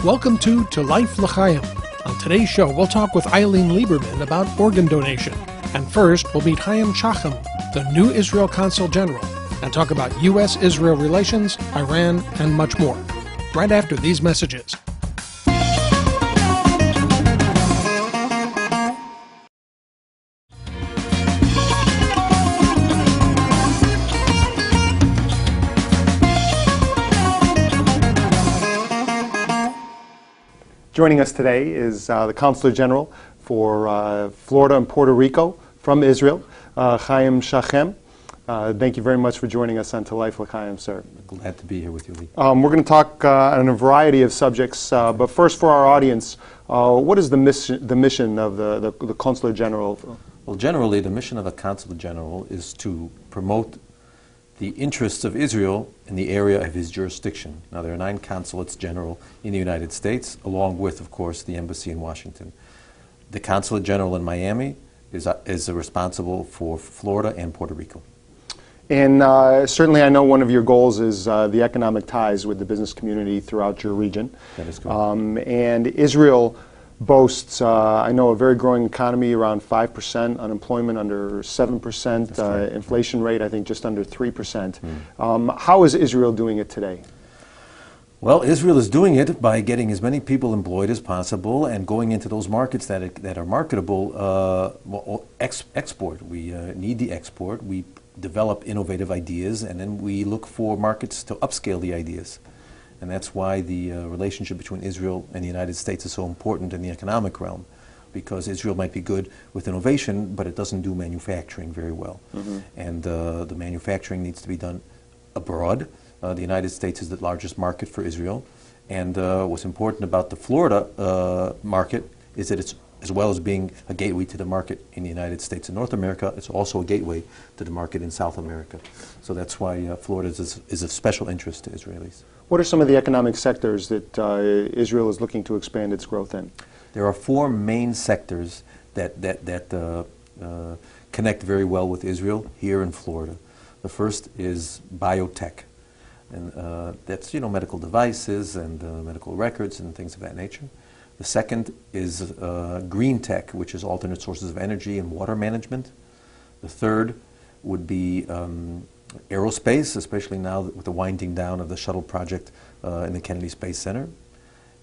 Welcome to Life L'Chaim. On today's show, we'll talk with Eileen Lieberman about organ donation. And first, we'll meet Chaim Shacham, the new Israel Consul General, and talk about U.S.-Israel relations, Iran, and much more. Right after these messages. Joining us today is the Consular General for Florida and Puerto Rico from Israel, Chaim Shacham. Thank you very much for joining us on To Life L'Chaim, sir. Glad to be here with you, Lee. We're going to talk on a variety of subjects, but first for our audience, what is the mission of the Consular General? Well, generally, the mission of a Consular General is to promote the interests of Israel in the area of his jurisdiction. Now, there are 9 consulates general in the United States, along with, of course, the embassy in Washington. The Consulate General in Miami is responsible for Florida and Puerto Rico. And certainly I know one of your goals is the economic ties with the business community throughout your region. That is correct. And Israel boasts, I know, a very growing economy, around 5%, unemployment under 7%, inflation rate, I think, just under 3%. How is Israel doing it today? Well, Israel is doing it by getting as many people employed as possible and going into those markets that are marketable. Export. We need the export. We develop innovative ideas, and then we look for markets to upscale the ideas. And that's why the relationship between Israel and the United States is so important in the economic realm, because Israel might be good with innovation, but it doesn't do manufacturing very well. And the manufacturing needs to be done abroad. The United States is the largest market for Israel. And what's important about the Florida market is that it's, as well as being a gateway to the market in the United States and North America, it's also a gateway to the market in South America. So that's why Florida is of special interest to Israelis. What are some of the economic sectors that Israel is looking to expand its growth in? There are 4 main sectors that connect very well with Israel here in Florida. The first is biotech, and that's medical devices and medical records and things of that nature. The second is green tech, which is alternate sources of energy and water management. The third would be aerospace, especially now with the winding down of the shuttle project in the Kennedy Space Center.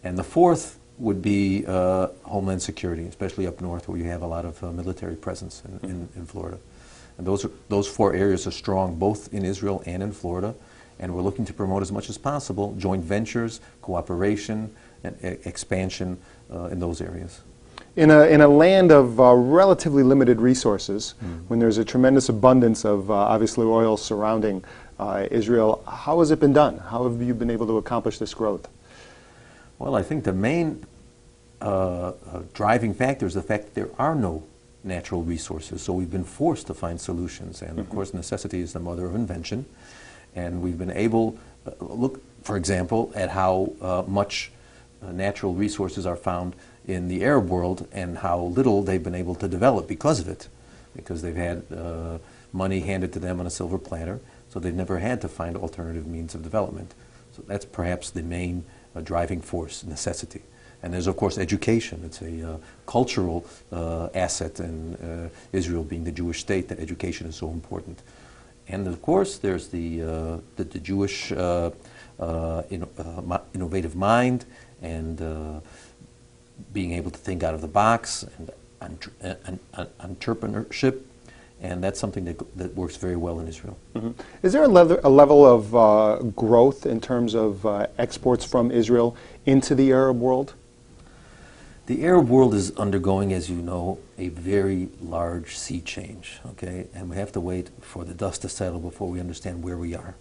And the fourth would be homeland security, especially up north where you have a lot of military presence in Florida. And those 4 areas are strong both in Israel and in Florida, and we're looking to promote as much as possible joint ventures, cooperation, and expansion in those areas. In a land of relatively limited resources, when there's a tremendous abundance of obviously oil surrounding Israel, how has it been done? How have you been able to accomplish this growth? Well, I think the main driving factor is the fact that there are no natural resources, so we've been forced to find solutions, and of course necessity is the mother of invention, and we've been able look, for example, at how much natural resources are found in the Arab world and how little they've been able to develop because of it, because they've had money handed to them on a silver platter, so they've never had to find alternative means of development. So that's perhaps the main driving force, necessity. And there's, of course, education. It's a cultural asset in Israel, being the Jewish state, that education is so important. And, of course, there's the Jewish innovative mind and being able to think out of the box and entrepreneurship, and that's something that works very well in Israel. Is there a level of growth in terms of exports from Israel into the Arab world? The Arab world is undergoing, as you know, a very large sea change, okay? And we have to wait for the dust to settle before we understand where we are.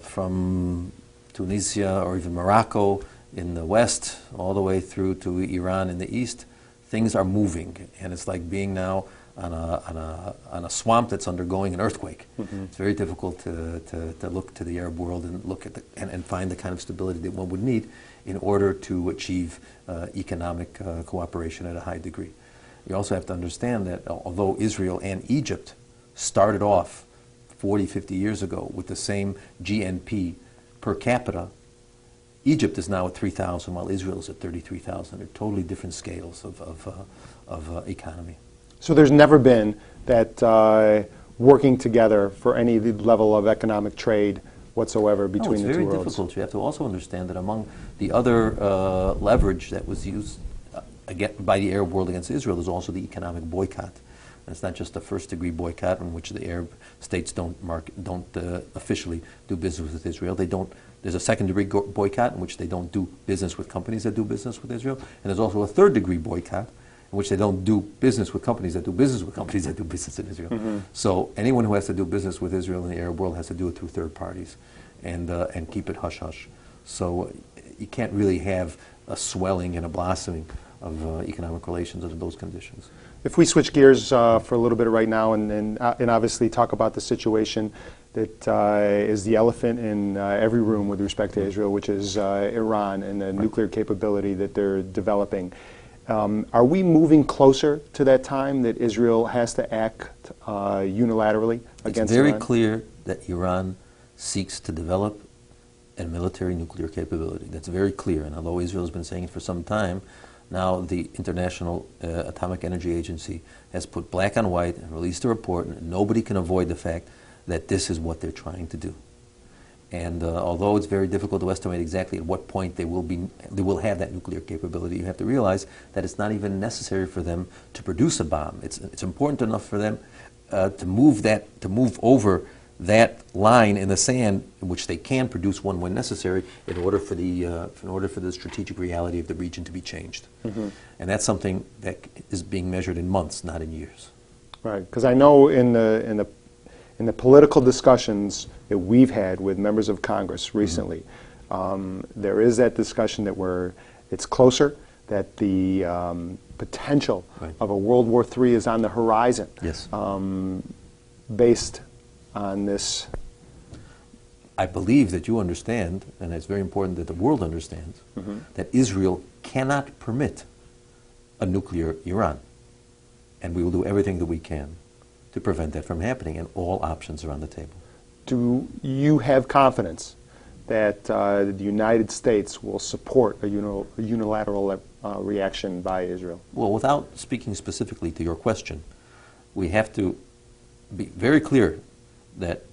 From Tunisia or even Morocco in the west, all the way through to Iran in the east, things are moving, and it's like being now on a swamp that's undergoing an earthquake. It's very difficult to look to the Arab world and look at and find the kind of stability that one would need in order to achieve economic cooperation at a high degree. You also have to understand that although Israel and Egypt started off 40, 50 years ago with the same GNP per capita, Egypt is now at 3,000, while Israel is at 33,000. They're totally different scales of economy. So there's never been that working together for any level of economic trade whatsoever between the two worlds. It's very difficult. You have to also understand that among the other leverage that was used by the Arab world against Israel is also the economic boycott. And it's not just a first-degree boycott in which the Arab states don't officially do business with Israel. There's a second-degree boycott in which they don't do business with companies that do business with Israel, and there's also a third-degree boycott in which they don't do business with companies that do business with companies that do business in Israel. Mm-hmm. So anyone who has to do business with Israel in the Arab world has to do it through third parties, and keep it hush-hush. So you can't really have a swelling and a blossoming of economic relations under those conditions. If we switch gears for a little bit right now and obviously talk about the situation that is the elephant in every room with respect to Israel, which is Iran and the nuclear capability that they're developing. Are we moving closer to that time that Israel has to act unilaterally against Iran? It's very clear that Iran seeks to develop a military nuclear capability. That's very clear. And although Israel has been saying it for some time, now the International Atomic Energy Agency has put black on white and released a report, and nobody can avoid the fact that this is what they're trying to do. And although it's very difficult to estimate exactly at what point they will have that nuclear capability, you have to realize that it's not even necessary for them to produce a bomb. It's important enough for them to move over that line in the sand, in which they can produce one when necessary, in order for the strategic reality of the region to be changed. Mm-hmm. And that's something that is being measured in months, not in years. Right, because I know in the political discussions that we've had with members of Congress recently, there is that discussion that it's closer, that the potential of a World War III is on the horizon. Yes. Based on this. I believe that you understand, and it's very important that the world understands, that Israel cannot permit a nuclear Iran. And we will do everything that we can to prevent that from happening, and all options are on the table. Do you have confidence that the United States will support a unilateral reaction by Israel? Well, without speaking specifically to your question, we have to be very clear that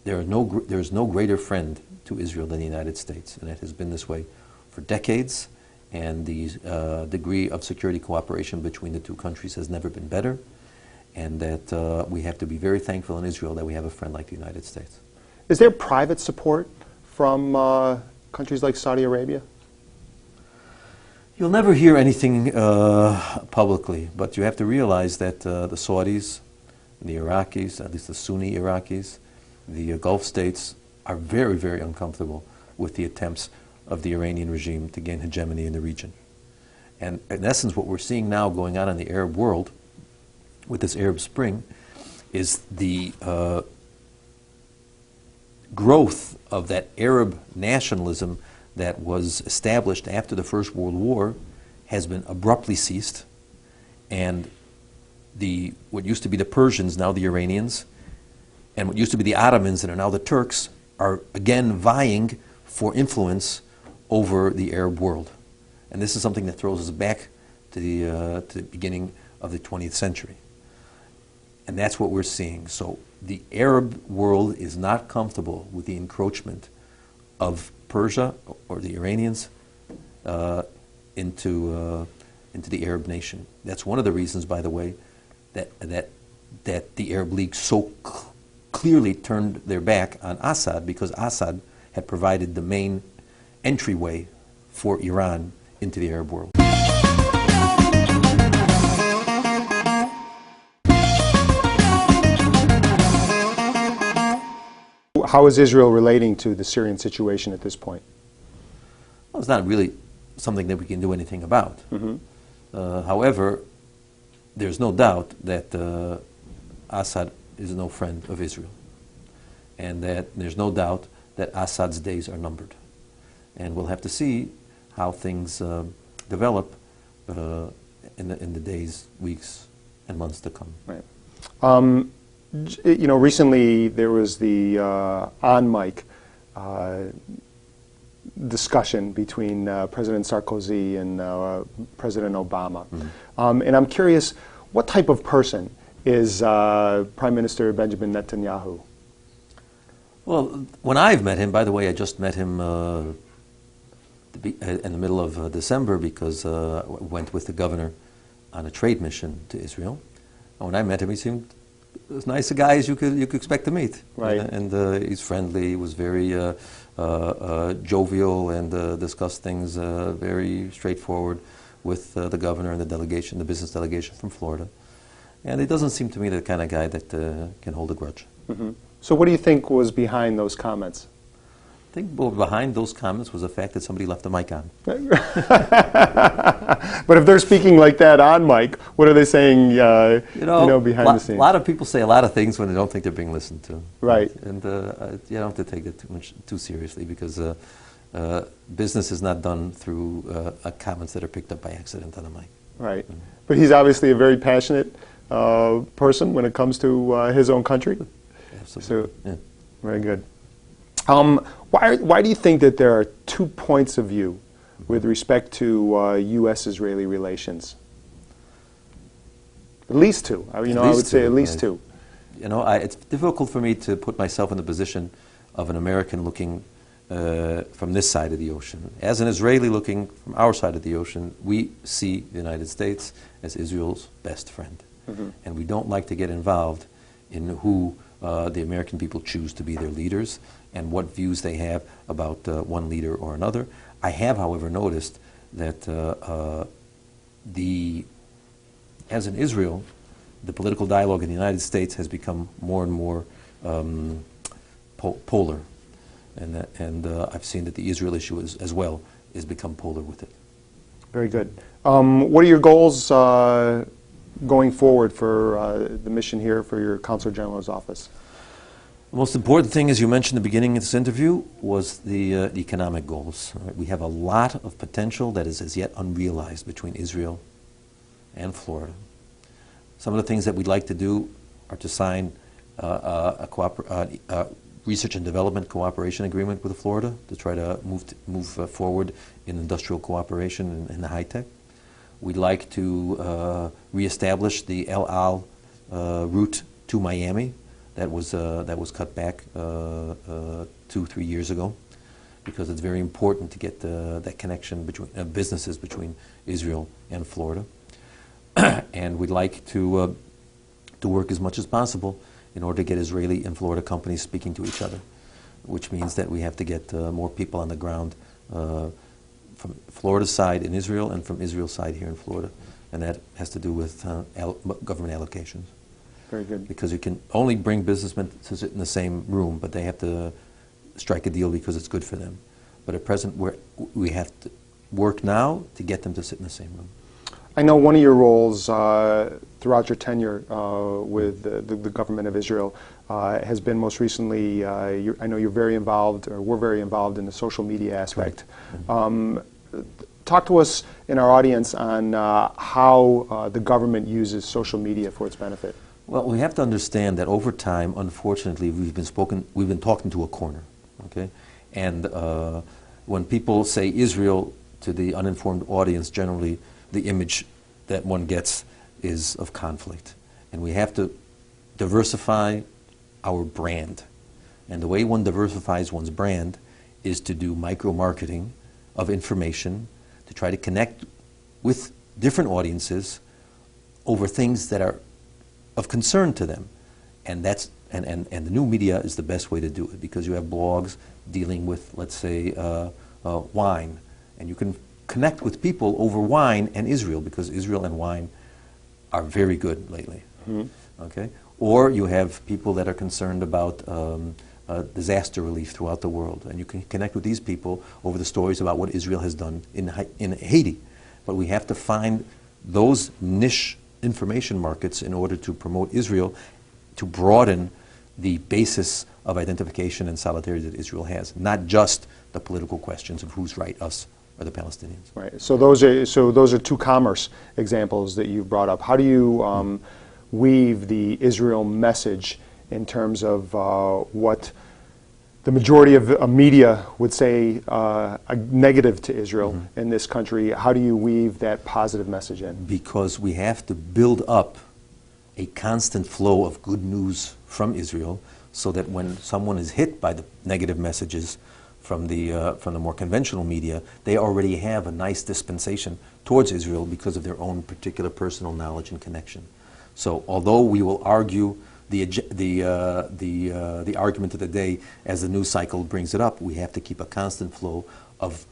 there is no greater friend to Israel than the United States, and it has been this way for decades, and the degree of security cooperation between the two countries has never been better, and that we have to be very thankful in Israel that we have a friend like the United States. Is there private support from countries like Saudi Arabia? You'll never hear anything publicly, but you have to realize that the Saudis, the Iraqis, at least the Sunni Iraqis, the Gulf states are very, very uncomfortable with the attempts of the Iranian regime to gain hegemony in the region. And in essence, what we're seeing now going on in the Arab world with this Arab Spring is the growth of that Arab nationalism that was established after the First World War has been abruptly ceased, and what used to be the Persians, now the Iranians, and what used to be the Ottomans and are now the Turks, are again vying for influence over the Arab world. And this is something that throws us back to the beginning of the 20th century. And that's what we're seeing. So the Arab world is not comfortable with the encroachment of Persia or the Iranians into the Arab nation. That's one of the reasons, by the way, that the Arab League so clearly turned their back on Assad, because Assad had provided the main entryway for Iran into the Arab world. How is Israel relating to the Syrian situation at this point? Well, it's not really something that we can do anything about. Mm-hmm. However, there's no doubt that Assad is no friend of Israel, and that there's no doubt that Assad's days are numbered. And we'll have to see how things develop in the days, weeks, and months to come. Right. Recently there was the on-mic discussion between President Sarkozy and President Obama. And I'm curious, what type of person is Prime Minister Benjamin Netanyahu? Well, when I've met him, by the way, I just met him in the middle of December because I went with the governor on a trade mission to Israel. And when I met him, he seemed as nice a guy as you could expect to meet. Right. And he's friendly. He was very jovial and discussed things very straightforward with the governor and the delegation, the business delegation from Florida. And it doesn't seem to me the kind of guy that can hold a grudge. So what do you think was behind those comments? I think behind those comments was the fact that somebody left the mic on. But if they're speaking like that on mic, what are they saying, behind the scenes? A lot of people say a lot of things when they don't think they're being listened to. Right. And you don't have to take it too seriously because business is not done through comments that are picked up by accident on a mic. Right. But he's obviously a very passionate person when it comes to his own country. Absolutely. So, yeah. Very good. Why do you think that there are 2 points of view with respect to U.S.-Israeli relations? At least 2. I would say at least 2. It's difficult for me to put myself in the position of an American looking from this side of the ocean. As an Israeli looking from our side of the ocean, we see the United States as Israel's best friend. And we don't like to get involved in who the American people choose to be their leaders and what views they have about one leader or another. I have, however, noticed that as in Israel, the political dialogue in the United States has become more and more polar. And I've seen that the Israel issue as well has become polar with it. Very good. What are your goals going forward for the mission here for your Consular General's office? The most important thing, as you mentioned at the beginning of this interview, was the economic goals. Right? We have a lot of potential that is as yet unrealized between Israel and Florida. Some of the things that we'd like to do are to sign a research and development cooperation agreement with Florida to try to move forward in industrial cooperation in the high tech. We'd like to reestablish the El Al route to Miami that was cut back 2-3 years ago, because it's very important to get that connection between businesses between Israel and Florida. And we'd like to work as much as possible in order to get Israeli and Florida companies speaking to each other, which means that we have to get more people on the ground from Florida's side in Israel and from Israel's side here in Florida. And that has to do with government allocations. Very good. Because you can only bring businessmen to sit in the same room, but they have to strike a deal because it's good for them. But at present, we have to work now to get them to sit in the same room. I know one of your roles throughout your tenure with the government of Israel has been most recently, I know you're very involved, or were very involved in the social media aspect. Talk to us in our audience on how the government uses social media for its benefit. Well, we have to understand that over time, unfortunately, we've been talking to a corner, okay? And when people say Israel to the uninformed audience, generally the image that one gets is of conflict. And we have to diversify our brand. And the way one diversifies one's brand is to do micro-marketing of information, to try to connect with different audiences over things that are of concern to them. And that's and the new media is the best way to do it, because you have blogs dealing with, let's say, wine, and you can connect with people over wine and Israel, because Israel and wine are very good lately. Okay? Or you have people that are concerned about disaster relief throughout the world, and you can connect with these people over the stories about what Israel has done in Haiti. But we have to find those niche information markets in order to promote Israel, to broaden the basis of identification and solidarity that Israel has, not just the political questions of who's right, us or the Palestinians. Right. So those are two commerce examples that you brought up. How do you weave the Israel message in terms of what the majority of media would say a negative to Israel in this country. How do you weave that positive message in? Because we have to build up a constant flow of good news from Israel, so that when someone is hit by the negative messages from the more conventional media, they already have a nice dispensation towards Israel because of their own particular personal knowledge and connection. So, although we will argue the argument of the day as the news cycle brings it up, we have to keep a constant flow of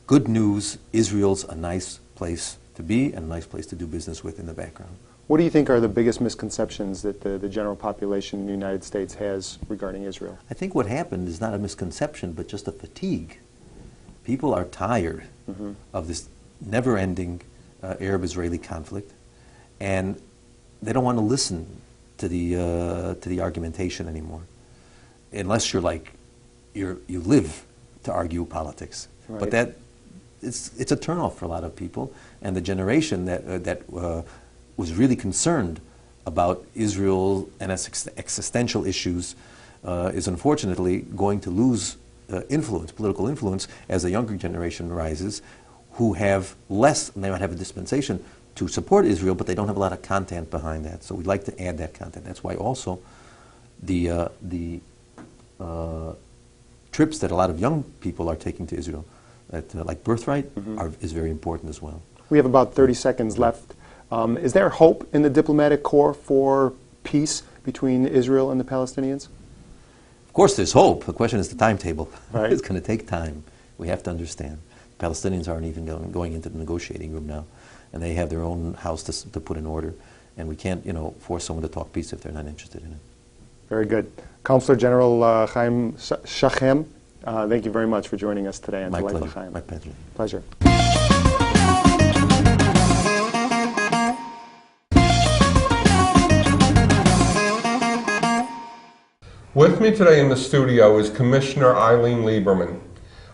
good news. Israel's a nice place to be and a nice place to do business with in the background. What do you think are the biggest misconceptions that the general population in the United States has regarding Israel? I think what happened is not a misconception, but just a fatigue. People are tired of this never-ending Arab-Israeli conflict, and they don't want to listen to the argumentation anymore, unless you're like you live to argue politics. Right. But that it's a turnoff for a lot of people, and the generation that was really concerned about Israel and its existential issues is unfortunately going to lose political influence, as the younger generation rises, who have less, and they might have a dispensation to support Israel, but they don't have a lot of content behind that. So we'd like to add that content. That's why also the trips that a lot of young people are taking to Israel, like Birthright, is very important as well. We have about 30 seconds left. Is there hope in the diplomatic corps for peace between Israel and the Palestinians? Of course there's hope. The question is the timetable. Right. It's going to take time. We have to understand. Palestinians aren't even going into the negotiating room now, and they have their own house to put in order, and we can't force someone to talk peace if they're not interested in it. Very good. Consular General Chaim Shacham, thank you very much for joining us today on My Life pleasure. of Chaim. My pleasure. Pleasure. With me today in the studio is Commissioner Eileen Lieberman.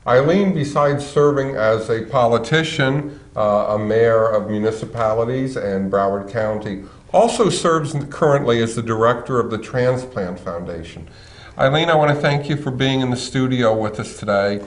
Eileen, besides serving as a politician, a mayor of municipalities and Broward County, also serves currently as the director of the Transplant Foundation. Eileen, I want to thank you for being in the studio with us today.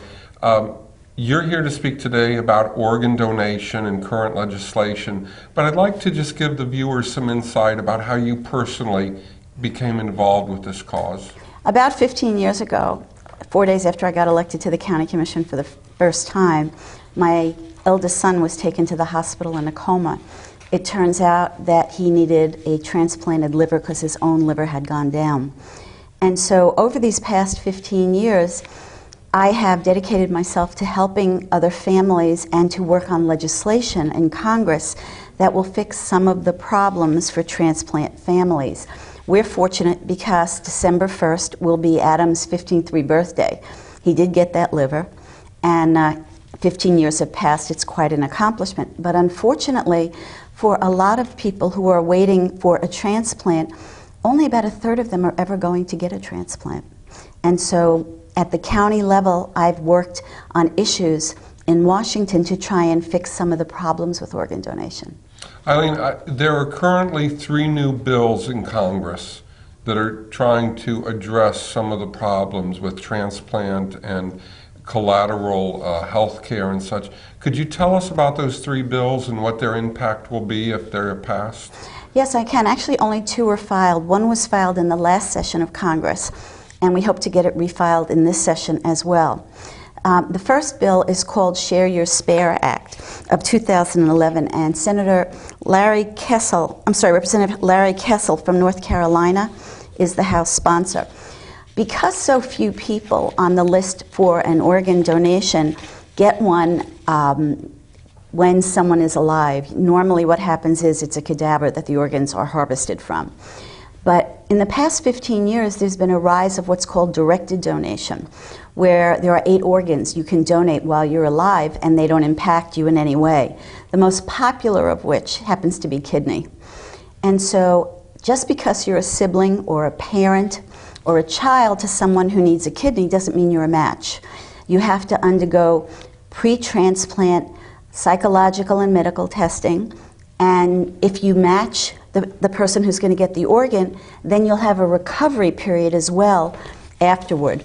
You're here to speak today about organ donation and current legislation, but I'd like to just give the viewers some insight about how you personally became involved with this cause. About 15 years ago, 4 days after I got elected to the County Commission for the first time, my eldest son was taken to the hospital in a coma. It turns out that he needed a transplanted liver because his own liver had gone down. And so over these past 15 years, I have dedicated myself to helping other families and to work on legislation in Congress that will fix some of the problems for transplant families. We're fortunate because December 1st will be Adam's 15th birthday. He did get that liver, and 15 years have passed. It's quite an accomplishment. But unfortunately, for a lot of people who are waiting for a transplant, only about a third of them are ever going to get a transplant. And so at the county level, I've worked on issues in Washington to try and fix some of the problems with organ donation. Eileen, there are currently 3 new bills in Congress that are trying to address some of the problems with transplant and collateral health care and such. Could you tell us about those 3 bills and what their impact will be if they're passed? Yes, I can. Actually, only 2 were filed. One was filed in the last session of Congress, and we hope to get it refiled in this session as well. The first bill is called Share Your Spare Act of 2011, and Representative Larry Kessel from North Carolina is the House sponsor. Because so few people on the list for an organ donation get one when someone is alive, normally what happens is it's a cadaver that the organs are harvested from. But in the past 15 years, there's been a rise of what's called directed donation, where there are 8 organs you can donate while you're alive and they don't impact you in any way. The most popular of which happens to be kidney. And so just because you're a sibling or a parent or a child to someone who needs a kidney doesn't mean you're a match. You have to undergo pre-transplant psychological and medical testing, and if you match the person who's going to get the organ, then you'll have a recovery period as well afterward.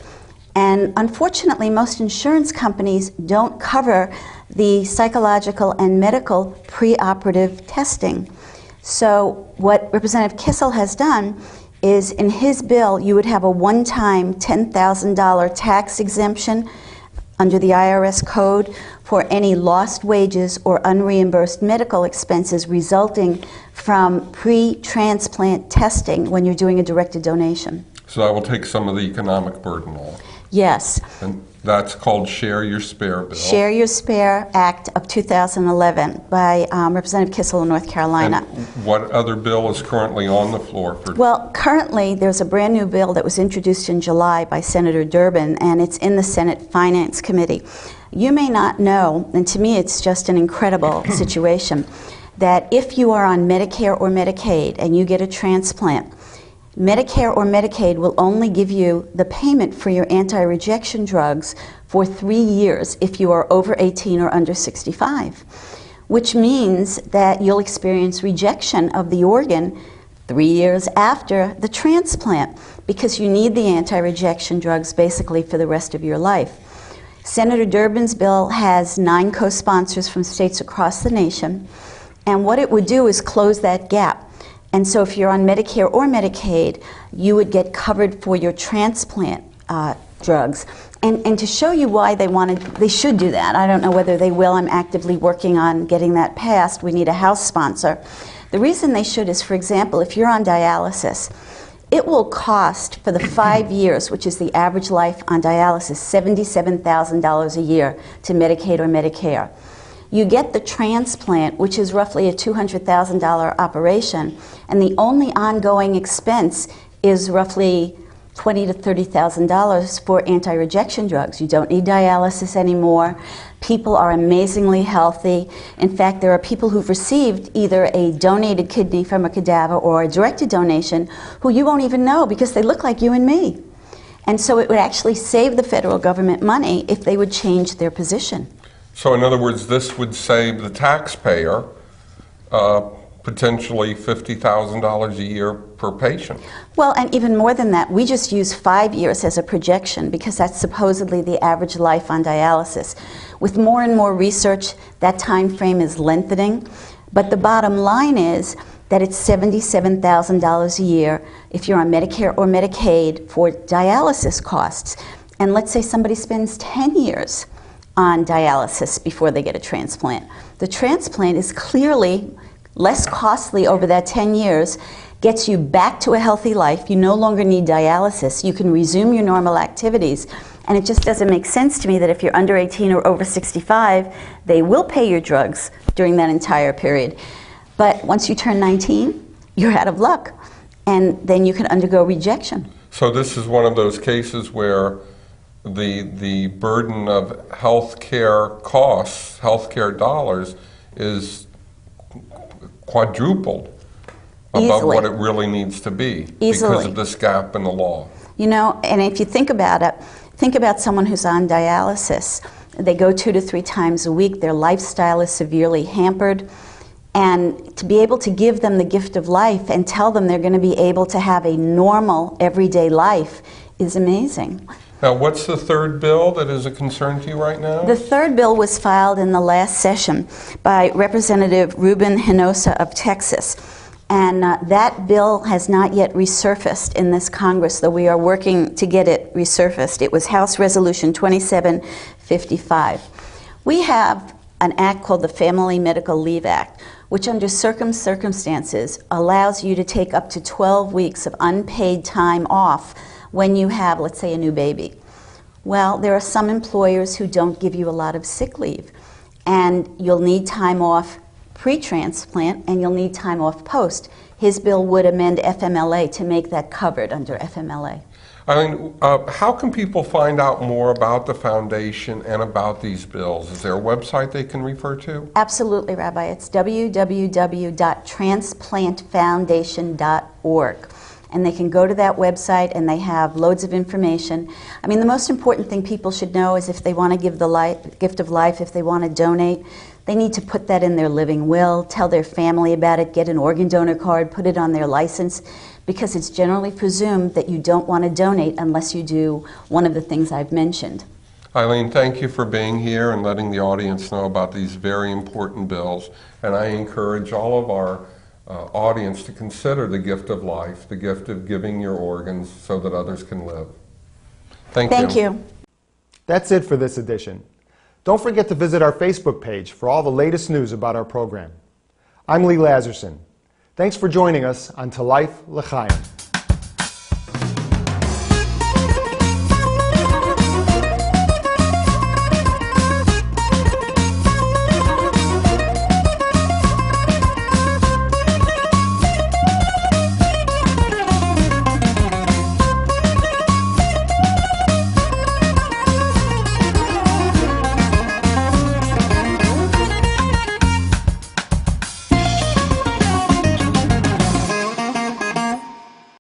And unfortunately, most insurance companies don't cover the psychological and medical preoperative testing. So what Representative Kissel has done is, in his bill, you would have a one-time $10,000 tax exemption under the IRS code for any lost wages or unreimbursed medical expenses resulting from pre-transplant testing when you're doing a directed donation. So that will take some of the economic burden off. Yes. And that's called Share Your Spare bill. Share Your Spare Act of 2011 by Representative Kissel of North Carolina. And what other bill is currently on the floor for? Well, currently there's a brand new bill that was introduced in July by Senator Durbin, and it's in the Senate Finance Committee. You may not know, and to me it's just an incredible situation, that if you are on Medicare or Medicaid and you get a transplant, Medicare or Medicaid will only give you the payment for your anti-rejection drugs for 3 years if you are over 18 or under 65, which means that you'll experience rejection of the organ 3 years after the transplant because you need the anti-rejection drugs basically for the rest of your life. Senator Durbin's bill has 9 co-sponsors from states across the nation, and what it would do is close that gap. And so if you're on Medicare or Medicaid, you would get covered for your transplant drugs. And to show you why they should do that, I don't know whether they will. I'm actively working on getting that passed. We need a House sponsor. The reason they should is, for example, if you're on dialysis, it will cost for the 5 years, which is the average life on dialysis, $77,000 a year to Medicaid or Medicare. You get the transplant, which is roughly a $200,000 operation, and the only ongoing expense is roughly $20,000 to $30,000 for anti-rejection drugs. You don't need dialysis anymore. People are amazingly healthy. In fact, there are people who've received either a donated kidney from a cadaver or a directed donation who you won't even know because they look like you and me. And so it would actually save the federal government money if they would change their position. So in other words, this would save the taxpayer potentially $50,000 a year per patient. Well, and even more than that, we just use 5 years as a projection because that's supposedly the average life on dialysis. With more and more research, that time frame is lengthening. But the bottom line is that it's $77,000 a year if you're on Medicare or Medicaid for dialysis costs. And let's say somebody spends 10 years on dialysis before they get a transplant. The transplant is clearly less costly over that 10 years, gets you back to a healthy life. You no longer need dialysis. You can resume your normal activities. And it just doesn't make sense to me that if you're under 18 or over 65, they will pay your drugs during that entire period. But once you turn 19, you're out of luck. And then you can undergo rejection. So this is one of those cases where the burden of health care costs, health care dollars, is quadrupled above what it really needs to be because of this gap in the law. You know, and if you think about it, think about someone who's on dialysis. They go 2 to 3 times a week. Their lifestyle is severely hampered. And to be able to give them the gift of life and tell them they're going to be able to have a normal, everyday life is amazing. Now, what's the third bill that is a concern to you right now? The third bill was filed in the last session by Representative Ruben Hinosa of Texas. And that bill has not yet resurfaced in this Congress, though we are working to get it resurfaced. It was House Resolution 2755. We have an act called the Family Medical Leave Act, which under certain circumstances allows you to take up to 12 weeks of unpaid time off when you have, let's say, a new baby. Well, there are some employers who don't give you a lot of sick leave, and you'll need time off pre-transplant and you'll need time off post. His bill would amend FMLA to make that covered under FMLA. How can people find out more about the foundation and about these bills? Is there a website they can refer to? Absolutely, Rabbi. It's www.transplantfoundation.org. And they can go to that website and they have loads of information. The most important thing people should know is if they want to give the gift of life, if they want to donate, They need to put that in their living will, tell their family about it, get an organ donor card, put it on their license, because it's generally presumed that you don't want to donate unless you do one of the things I've mentioned. Eileen, thank you for being here and letting the audience know about these very important bills. And I encourage all of our audience to consider the gift of life, the gift of giving your organs so that others can live. Thank you. That's it for this edition. Don't forget to visit our Facebook page for all the latest news about our program. I'm Lee Lazerson. Thanks for joining us on To Life, L'Chaim.